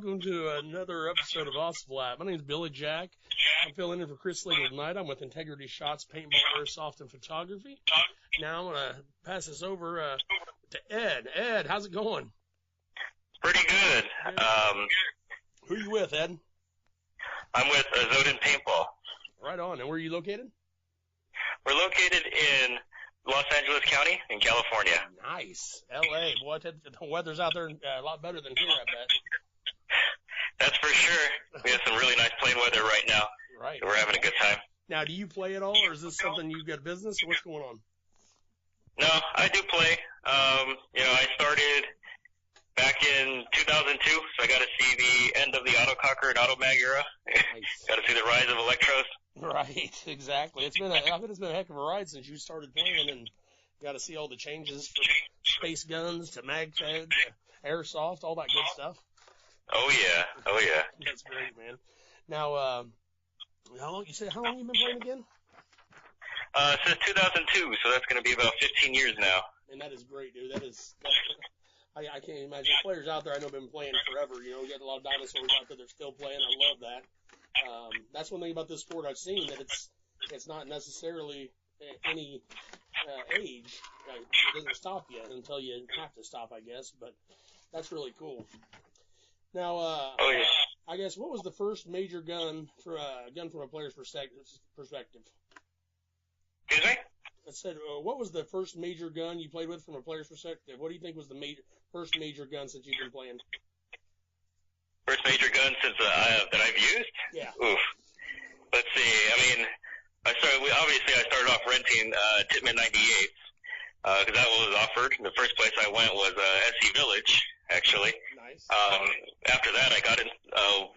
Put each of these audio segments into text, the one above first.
welcome to another episode of Splat. My name is Billy Jack. I'm filling in for Chris Slater tonight. I'm with Integrity Shots, Paintball, Airsoft, and Photography. Now I'm going to pass this over to Ed. Ed, how's it going? Pretty good. Who are you with, Ed? I'm with Azodin Paintball. Right on. And where are you located? We're located in Los Angeles County in California. Nice. L.A. Boy, the weather's out there a lot better than here, I bet. That's for sure. We have some really nice plain weather right now. Right. So we're having a good time. Now, do you play at all, or is this something you've got business, or what's going on? No, I do play. I started back in 2002, so I got to see the end of the autococker and automag era. Nice. Got to see the rise of electros. Right, exactly. I bet it's been a heck of a ride since you started playing, and got to see all the changes from space guns to mag fed to airsoft, all that good stuff. Oh yeah. That's great, man. Now, how long you been playing again? Since 2002, so that's going to be about 15 years now. And that is great, dude. I can't imagine players out there I know have been playing forever. You know, we got a lot of dinosaurs out there that are still playing. I love that. That's one thing about this sport I've seen, that it's not necessarily any age. It doesn't stop you until you have to stop, I guess. But that's really cool. Now, I guess, what was the first major gun from a player's perspective? Excuse me? I said, what was the first major gun you played with from a player's perspective? What do you think was the first major gun since you've been playing? First major gun since that I've used? Yeah. Oof. Let's see. I mean, I started off renting Tippmann 98s because that was offered. The first place I went was SC Village, actually. Nice. After that,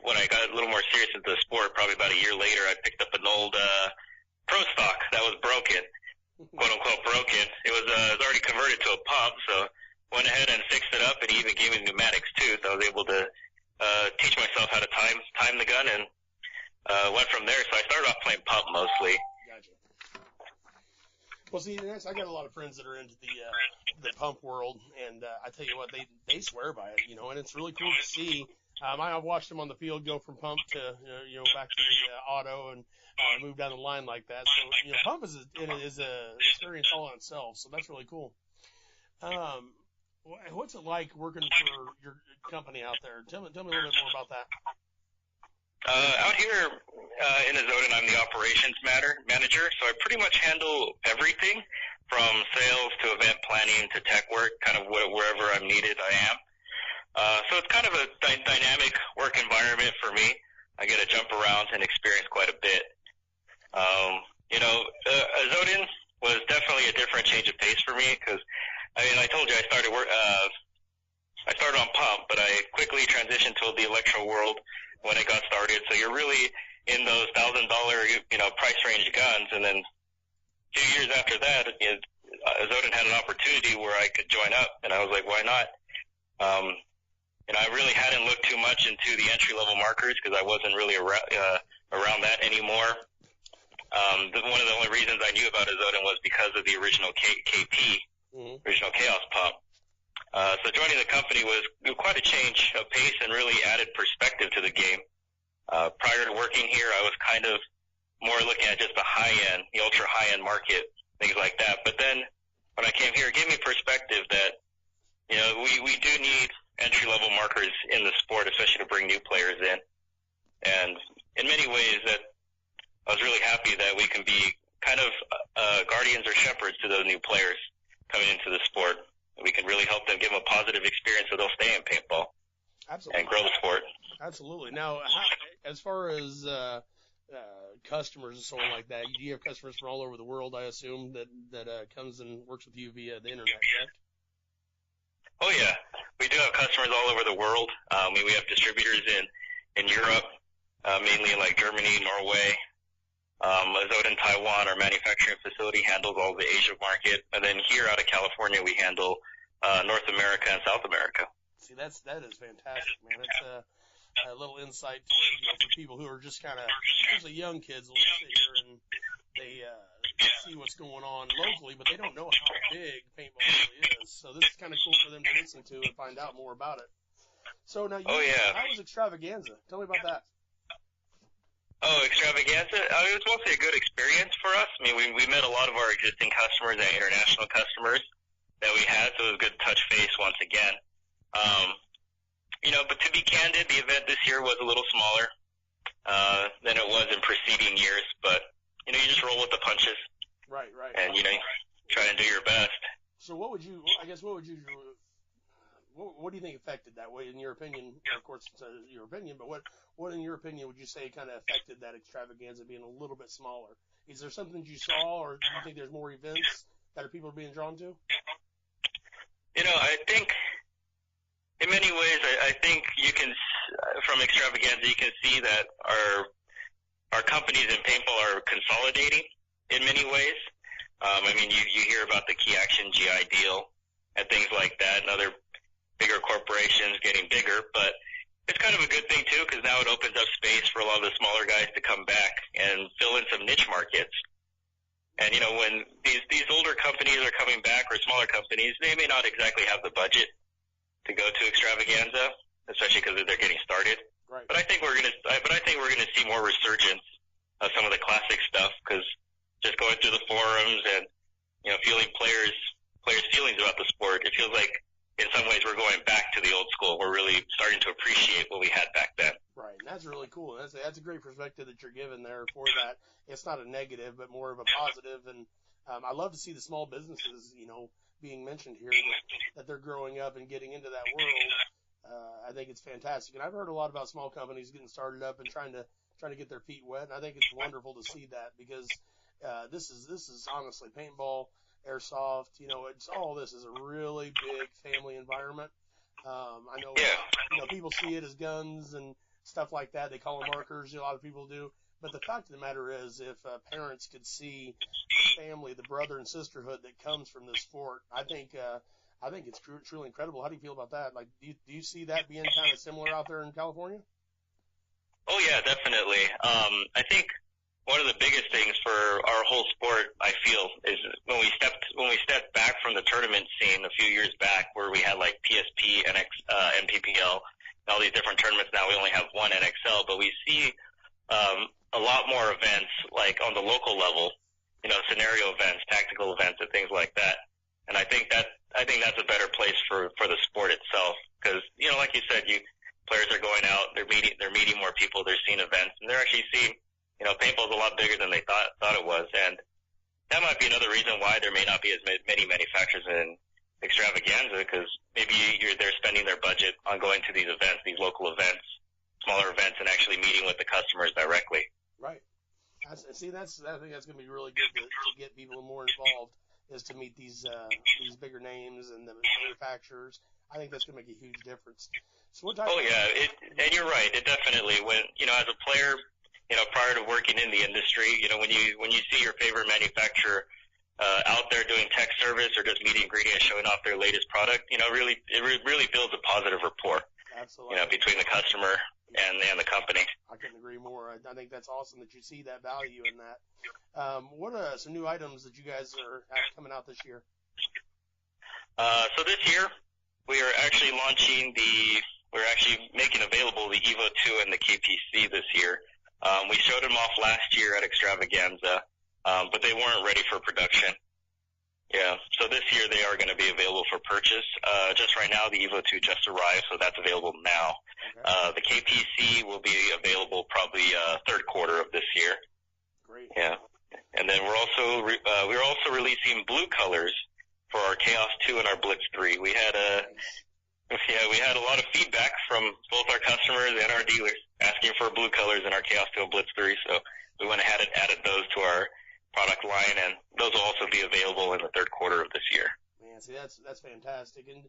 when I got a little more serious into the sport, probably about a year later, I picked up an old Pro Stock that was broken, quote unquote broken. It was already converted to a pump, so went ahead and fixed it up, and he even gave me pneumatics too, so I was able to teach myself how to time the gun, and went from there. So I started off playing pump mostly. Gotcha. Well, see, I got a lot of friends that are into the pump world, and I tell you what, they swear by it, you know, and it's really cool to see. I've watched them on the field go from pump to back to the auto and move down the line like that. So pump is a experience all on itself. So that's really cool. What's it like working for your company out there? Tell me a little bit more about that. Out here in Azodin, I'm the operations manager, so I pretty much handle everything from sales to event planning to tech work, kind of wherever I'm needed, I am. So it's kind of a dynamic work environment for me. I get to jump around and experience quite a bit. Azodin was definitely a different change of pace for me because, I told you I started on pump, but I quickly transitioned to the electro world when it got started. So you're really in those $1,000, price range guns. And then 2 years after that, Azodin had an opportunity where I could join up, and I was like, why not? I really hadn't looked too much into the entry-level markers because I wasn't really around that anymore. One of the only reasons I knew about Azodin was because of the original KP, original Chaos Pump. So joining the company was quite a change of pace and really added perspective to the game. Prior to working here, I was kind of more looking at just the high-end, the ultra high-end market, things like that. But then when I came here, it gave me perspective that, we do need entry-level markers in the sport, especially to bring new players in. And in many ways, that I was really happy that we can be kind of guardians or shepherds to those new players coming into the sport. We can really help them, give them a positive experience so they'll stay in paintball. Absolutely. And grow the sport. Absolutely. Now, as far as customers and so on like that, do you have customers from all over the world, I assume, that comes and works with you via the internet, correct? Oh, yeah. We do have customers all over the world. We have distributors in Europe, mainly in like Germany, Norway. Azodin Taiwan, our manufacturing facility, handles all the Asia market. And then here out of California, we handle North America and South America. See, that is fantastic, man. It's a little insight to, for people who are just kind of, especially young kids, will sit here and they see what's going on locally, but they don't know how big paintball really is. So this is kind of cool for them to listen to and find out more about it. So now, how was Extravaganza? Tell me about that. Oh, Extravaganza? It was mostly a good experience for us. I mean, we met a lot of our existing customers and international customers that we had, so it was good to touch base once again. But to be candid, the event this year was a little smaller than it was in preceding years, but, you just roll with the punches. Right. And, try and do your best. So what do you think affected that way, in your opinion? Of course, it's your opinion, but what in your opinion would you say kind of affected that Extravaganza being a little bit smaller? Is there something that you saw, or do you think there's more events that people are being drawn to? I think in many ways, I think you can, from Extravaganza, you can see that our companies in paintball are consolidating in many ways. You hear about the Key Action GI deal and things like that, and other bigger corporations getting bigger, but it's kind of a good thing too, because now it opens up space for a lot of the smaller guys to come back and fill in some niche markets. And when these older companies are coming back, or smaller companies, they may not exactly have the budget to go to Extravaganza, especially because they're getting started. Right. But I think we're gonna see more resurgence of some of the classic stuff, because just going through the forums and feeling players' feelings about the sport, it feels like in some ways we're going back to the old school. We're really starting to appreciate what we had back then. Right, and that's really cool. That's a great perspective that you're giving there for that. It's not a negative, but more of a positive. And I love to see the small businesses, being mentioned here, that they're growing up and getting into that world. I think it's fantastic. And I've heard a lot about small companies getting started up and trying to get their feet wet. And I think it's wonderful to see that, because this is honestly paintball, airsoft, it's all this is a really big family environment. I know, people see it as guns and stuff like that. They call them markers. A lot of people do. But the fact of the matter is, if parents could see the family, the brother and sisterhood that comes from this sport, I think it's truly incredible. How do you feel about that? Like, do you see that being kind of similar out there in California? Oh yeah, definitely. I think one of the biggest things for our whole sport, I feel, is when we stepped back from the tournament scene a few years back, where we had like PSP, MPPL, and all these different tournaments. Now we only have one NXL, but we see a lot more events, like on the local level, scenario events, tactical events, and things like that. And I think that's a better place for the sport itself, because like you said, players are going out, they're meeting more people, they're seeing events, and they're actually seeing. Paintball's a lot bigger than they thought it was, and that might be another reason why there may not be as many manufacturers in Extravaganza, because maybe they're spending their budget on going to these events, these local events, smaller events, and actually meeting with the customers directly. Right. I think that's going to be really good to get people more involved, is to meet these bigger names and the manufacturers. I think that's going to make a huge difference. So and you're right. It definitely, when as a player, prior to working in the industry, when you see your favorite manufacturer out there doing tech service or just meeting ingredients, showing off their latest product, it really builds a positive rapport. Absolutely. Between the customer and the company. I couldn't agree more. I think that's awesome that you see that value in that. What are some new items that you guys have coming out this year? So this year we are actually we're actually making available the Evo 2 and the KPC this year. We showed them off last year at Extravaganza, but they weren't ready for production. Yeah, so this year they are going to be available for purchase. Just right now, the Evo 2 just arrived, so that's available now. Okay. The KPC will be available probably third quarter of this year. Great. Yeah, and then we're also releasing blue colors for our Chaos 2 and our Blitz 3. We had a lot of feedback from both our customers and our dealers asking for blue colors in our Chaos 2 and Blitz 3, so we went ahead and added those to our product line, and those will also be available in the third quarter of this year. Man, see, that's fantastic. And,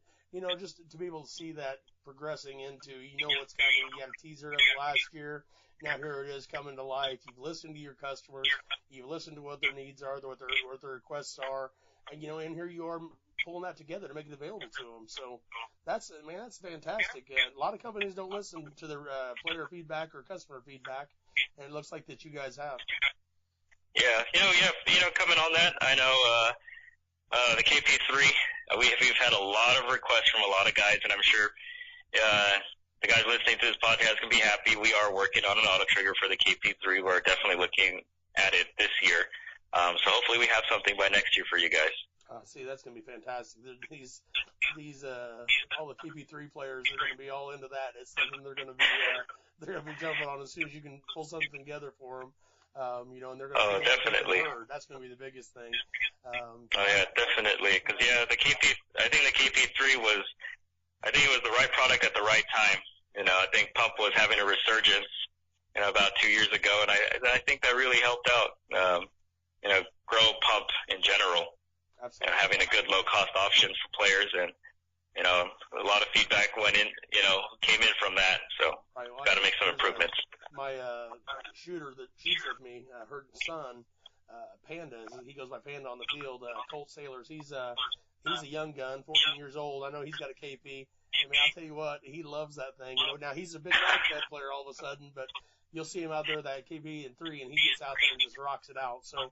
just to be able to see that progressing into, what's coming. You had a teaser of it last year. Now here it is coming to life. You've listened to your customers. You've listened to what their needs are, what their requests are. And, and here you are pulling that together to make it available to them. So that's fantastic. A lot of companies don't listen to their player feedback or customer feedback, and it looks like that you guys have. Yeah, coming on that, I know the KP3, we've had a lot of requests from a lot of guys, and I'm sure the guys listening to this podcast can be happy. We are working on an auto trigger for the KP3. We're definitely looking at it this year. So hopefully we have something by next year for you guys. See, that's going to be fantastic. These all the KP3 players are going to be all into that. It's something they're going to be jumping on as soon as you can pull something together for them. And they're going to definitely. That's going to be the biggest thing. Definitely. Because I think the KP3 was the right product at the right time. I think Pump was having a resurgence, about 2 years ago, and I think that really helped out. Grow Pump in general. Absolutely. Having a good low-cost option for players, and a lot of feedback came in from that. So got to make some improvements. My shooter that shoots with me, her son, Panda, he goes by Panda on the field. Colt Sailors, he's a young gun, 14 years old. I know he's got a KP. I mean, I'll tell you what, he loves that thing. Now he's a big Fed player all of a sudden, but you'll see him out there that KP in 3, and he gets out there and just rocks it out. So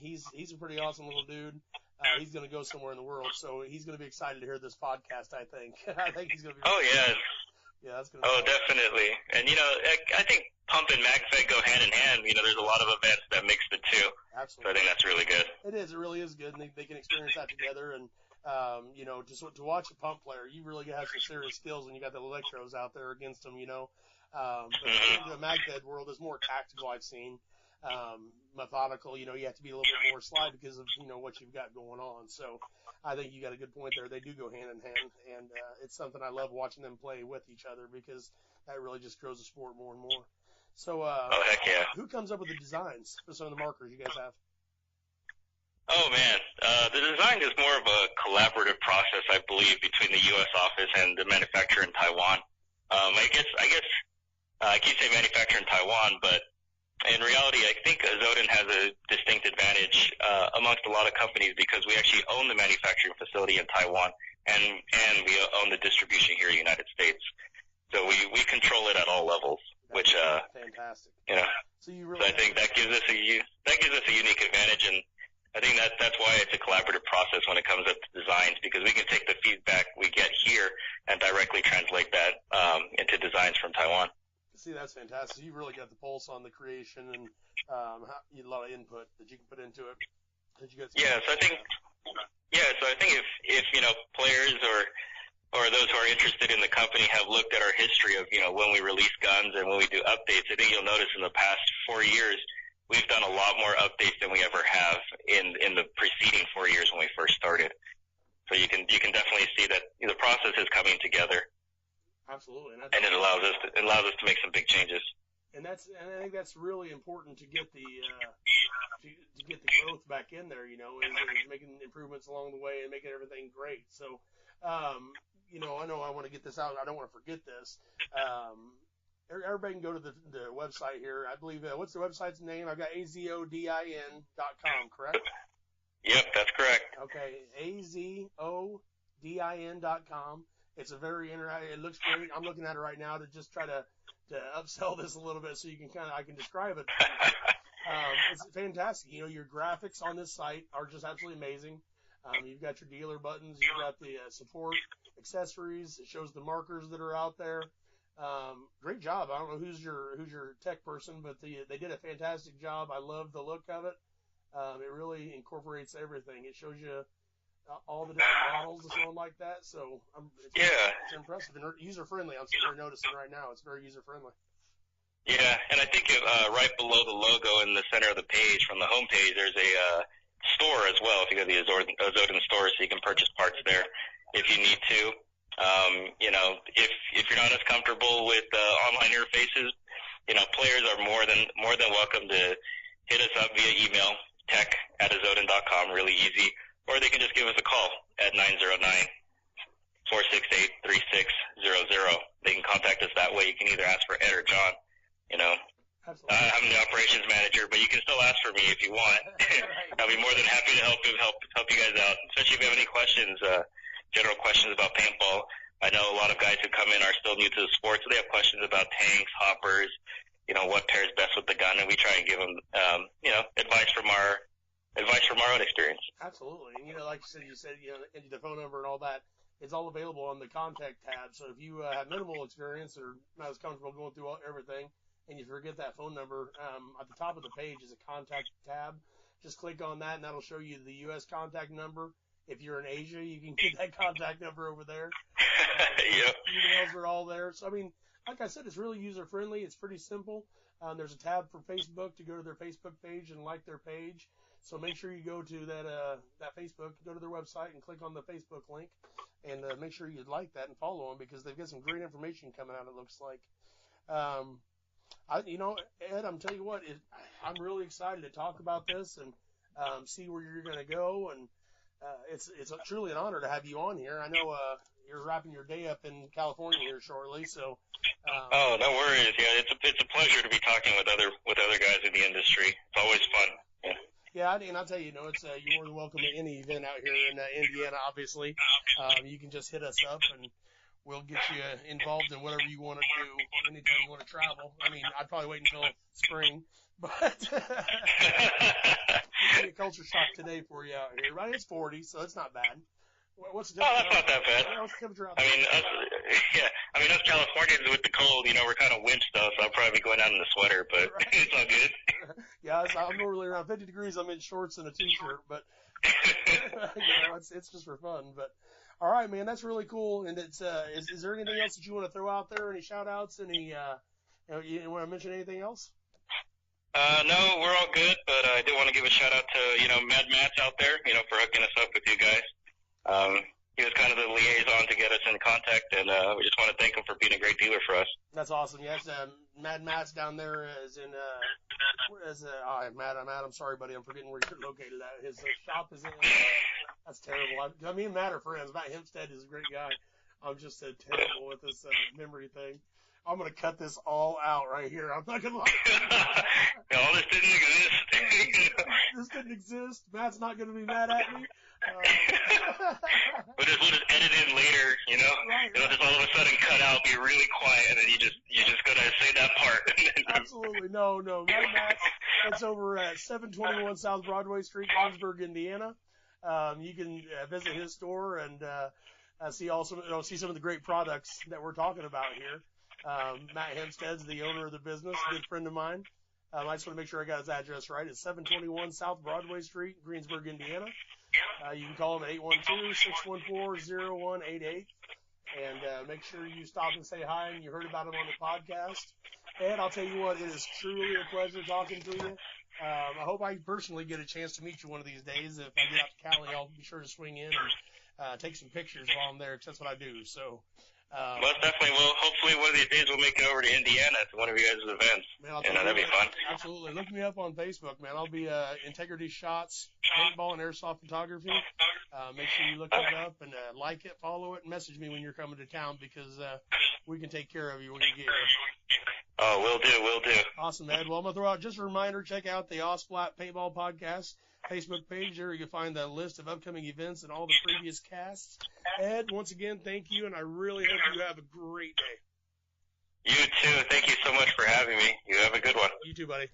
he's a pretty awesome little dude. He's going to go somewhere in the world, so he's going to be excited to hear this podcast, I think. I think he's going to be. Oh, yeah. Yeah, that's going to be awesome. Definitely. And, I think Pump and MagFed go hand in hand. There's a lot of events that mix the two. Absolutely. So I think that's really good. It is. It really is good, and they can experience that together. And, just to watch a Pump player, you really have some serious skills when you got the electros out there against them, But the MagFed world is more tactical, I've seen. Methodical, you have to be a little bit more sly because of, what you've got going on. So I think you got a good point there. They do go hand in hand, and it's something I love watching them play with each other because that really just grows the sport more and more. So, heck yeah. Who comes up with the designs for some of the markers you guys have? Oh man, the design is more of a collaborative process, I believe, between the U.S. office and the manufacturer in Taiwan. I guess I keep saying manufacturer in Taiwan, but in reality, I think Azodin has a distinct advantage amongst a lot of companies because we actually own the manufacturing facility in Taiwan, and we own the distribution here in the United States. So we control it at all levels, which fantastic. So I think that gives us a unique advantage, and I think that's why it's a collaborative process when it comes up to designs, because we can take the feedback we get here and directly translate that into designs from Taiwan. See, that's fantastic. You really got the pulse on the creation and a lot of input that you can put into it. So I think if players or those who are interested in the company have looked at our history of when we release guns and when we do updates, I think you'll notice in the past 4 years we've done a lot more updates than we ever have in the preceding 4 years when we first started. So you can definitely see that the process is coming together. Absolutely, and it allows us to make some big changes. And I think that's really important to get the to get the growth back in there. And making improvements along the way and making everything great. So, I know I want to get this out. I don't want to forget this. Everybody can go to the website here. I believe what's the website's name? I've got azodin.com, correct? Yep, that's correct. Okay, azodin.com. It's a very interactive. It looks great. I'm looking at it right now to just try to upsell this a little bit so you can I can describe it. It's fantastic. Your graphics on this site are just absolutely amazing. You've got your dealer buttons. You've got the support accessories. It shows the markers that are out there. Great job. I don't know who's your tech person, but they did a fantastic job. I love the look of it. It really incorporates everything. It shows you all the different models and so on like that. So it's impressive and user friendly. I'm sitting here noticing right now it's very user friendly. Yeah, and I think right below the logo in the center of the page from the home page, there's a store as well. If you go to the Azodin store, so you can purchase parts there if you need to. If you're not as comfortable with online interfaces, players are more than welcome to hit us up via email, tech@azodin.com, really easy. Or they can just give us a call at 909-468-3600. They can contact us that way. You can either ask for Ed or John. Absolutely. I'm the operations manager, but you can still ask for me if you want. I'll be more than happy to help you guys out, especially if you have any questions, general questions about paintball. I know a lot of guys who come in are still new to the sport, so they have questions about tanks, hoppers, what pairs best with the gun, and we try and give them, advice from our own experience. Absolutely. And, like you said, the phone number and all that it's all available on the contact tab. So if you have minimal experience or not as comfortable going through everything, and you forget that phone number, at the top of the page is a contact tab. Just click on that, and that'll show you the U.S. contact number. If you're in Asia, you can get that contact number over there. Yep. Emails are all there. So, I mean, like I said, it's really user-friendly. It's pretty simple. There's a tab for Facebook to go to their Facebook page and like their page. So make sure you go to that Facebook, go to their website and click on the Facebook link, and make sure you like that and follow them because they've got some great information coming out, it looks like. Ed, I'm telling you what, I'm really excited to talk about this and see where you're going to go. And it's truly an honor to have you on here. I know you're wrapping your day up in California here shortly, so. Oh, no worries. Yeah, it's a pleasure to be talking with other guys in the industry. It's always fun. Yeah. Yeah, and I'll tell you, it's you're more than welcome to any event out here in Indiana. Obviously, you can just hit us up and we'll get you involved in whatever you want to do anytime you want to travel. I mean, I'd probably wait until spring, but a culture shock today for you out here. Right? It's 40, so it's not bad. What's the temperature? Oh, that's not that bad. What's the temperature out there? Us Californians with the cold, we're kind of wimp stuff, so I'll probably be going out in the sweater, but right. It's all good. Yeah, I'm normally around 50 degrees. I'm in shorts and a t-shirt, but it's just for fun. But all right, man, that's really cool. And it's is there anything else that you want to throw out there? Any shout outs? Any you want to mention anything else? No, we're all good, but I do want to give a shout out to Mad Matt's out there, for hooking us up with you guys. He was kind of the liaison to get us in contact, and we just want to thank him for being a great dealer for us. That's awesome. Yes, Mad Matt's down there is in Matt, I'm sorry, buddy, I'm forgetting where you're located at. His shop is in. That's terrible. Me and Matt are friends. Matt Hempstead is a great guy. I'm just terrible with this memory thing. I'm gonna cut this all out right here. I'm not gonna lie. No, this didn't exist. This didn't exist. Matt's not gonna be mad at me. We'll just edit in later, Right. Just all of a sudden cut out, be really quiet, and then you just gonna say that part. Absolutely, no. Matt, it's over at 721 South Broadway Street, Greensburg, Indiana. You can visit his store and see some of the great products that we're talking about here. Matt Hempstead's the owner of the business, a good friend of mine. I just want to make sure I got his address right. It's 721 South Broadway Street, Greensburg, Indiana. You can call him at 812-614-0188. And make sure you stop and say hi and you heard about him on the podcast. Ed, I'll tell you what, it is truly a pleasure talking to you. I hope I personally get a chance to meet you one of these days. If I get out to Cali, I'll be sure to swing in and take some pictures while I'm there, because that's what I do. So, most definitely. Well, hopefully one of these days we'll make it over to Indiana to one of you guys' events. Man, that'd be fun. Absolutely. Look me up on Facebook, man. I'll be Integrity Shots, Paintball, and Airsoft Photography. Make sure you look that up and like it, follow it, and message me when you're coming to town, because we can take care of you when you get here. Oh, will do. Awesome, Ed. Well, I'm going to throw out just a reminder, check out the Splat Paintball Podcast Facebook page. There you can find the list of upcoming events and all the previous casts. Ed, once again, thank you, and I really hope you have a great day. You too. Thank you so much for having me. You have a good one. You too, buddy.